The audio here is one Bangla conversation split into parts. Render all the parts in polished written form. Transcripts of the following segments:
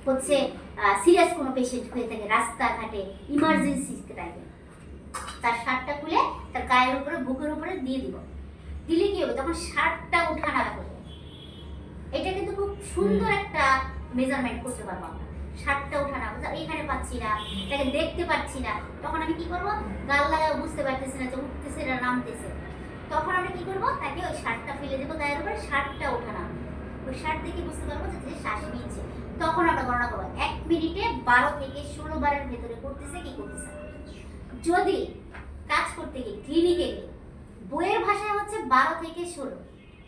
হচ্ছে সিরিয়াস কোনো পেশেন্ট হয়ে থাকে রাস্তাঘাটে ইমার্জেন্সি টাইপে, তার শার্টটা খুলে তার গায়ের উপরে বুকের উপরে দিয়ে দিব। দিলে কি হবে, তখন শার্টটা উঠানাড়া করবে। এটা কিন্তু খুব সুন্দর একটা মেজারমেন্ট করতে পারবো আমরা। শার্টটা উঠানাড়া, এখানে পাচ্ছি না, তাকে দেখতে পাচ্ছি না, তখন আমি কি করবো, গাল লাগাও বুঝতে পারতেছি না যে উঠতেছে না নামতেছে, তখন আমরা কি করবো, তাকে ওই শার্টটা ফেলে দেবো গায়ের উপরে, শার্টটা উঠানাড়া, ওই শার্ট দেখে বুঝতে পারবো যে শ্বাস নিচ্ছে। তখন আমরা গণনা করবো 1 মিনিটে 12 থেকে 16 বারের ভেতরে করতেছে কি করতেছে। যদি কাজ করতে গিয়ে ক্লিনিকে গিয়ে বইয়ের ভাষায় হচ্ছে 12 থেকে 16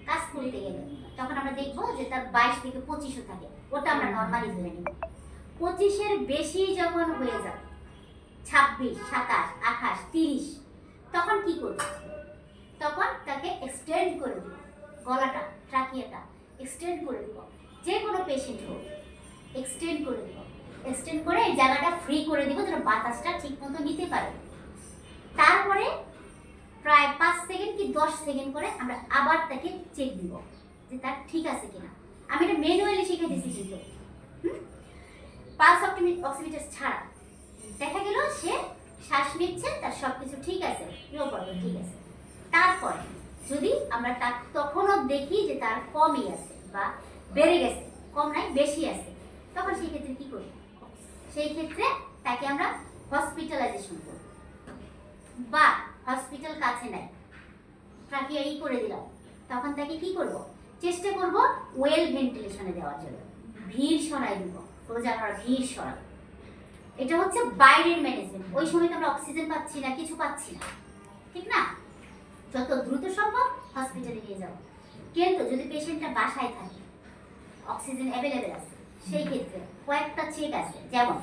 কাজ করতে গেলে, তখন আমরা দেখবো যে তার 22 থেকে 25ও থাকে, ওটা আমরা নর্মালি ধরে নিব। 25-এর বেশি যখন হয়ে যাবে, 26, 27, 28, 30, তখন কি করব, তখন তাকে এক্সটেন্ড করে দিব, গলাটা ট্রাকিয়াটা এক্সটেন্ড করে দিব। যে কোনো পেশেন্ট হোক এক্সটেন্ড করে দিব, এক্সটেন্ড করে এই জায়গাটা ফ্রি করে দিব যেন বাতাসটা ঠিক মতো নিতে পারে। তারপরে প্রায় 5 সেকেন্ড কি 10 সেকেন্ড করে আমরা আবার তাকে চেক দিব যে তার ঠিক আছে কিনা। আমি এটা ম্যানুয়ালি শিখে দিয়েছি, কিন্তু পালস অক্সিমিটার ছাড়া দেখা গেল সে শ্বাস নিচ্ছে, তার সবকিছু ঠিক আছে, নো প্রবলেম, ঠিক আছে। তারপরে যদি আমরা তার তখনও দেখি যে তার কমই আছে বা বেড়ে গেছে, কম নাই বেশি আছে, তখন সেই ক্ষেত্রে কি করব, সেই ক্ষেত্রে তাকে আমরা হসপিটালাইজেশন করব। বা হসপিটাল কাছে নাই, ট্রাকিয়া করে দিলাম, তখন তাকে কি করব, চেষ্টা করব ওয়েল ভেন্টিলেশনে দেওয়ার জন্য, ভিড় সরাই দিব, সোজা আমরা ভিড় সরাই। এটা হচ্ছে বাইরের ম্যানেজমেন্ট। ওই সময় তো আমরা অক্সিজেন পাচ্ছি না, কিছু পাচ্ছি না, ঠিক না, যত দ্রুত সম্ভব হসপিটালে নিয়ে যাও। কিন্তু যদি পেশেন্টটা বাসায় থাকে, অক্সিজেন অ্যাভেলেবেল আছে, সেই ক্ষেত্রে কয়েকটা চেক আছে, যেমন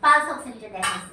পালস অক্সিমিটার দেখা আছে,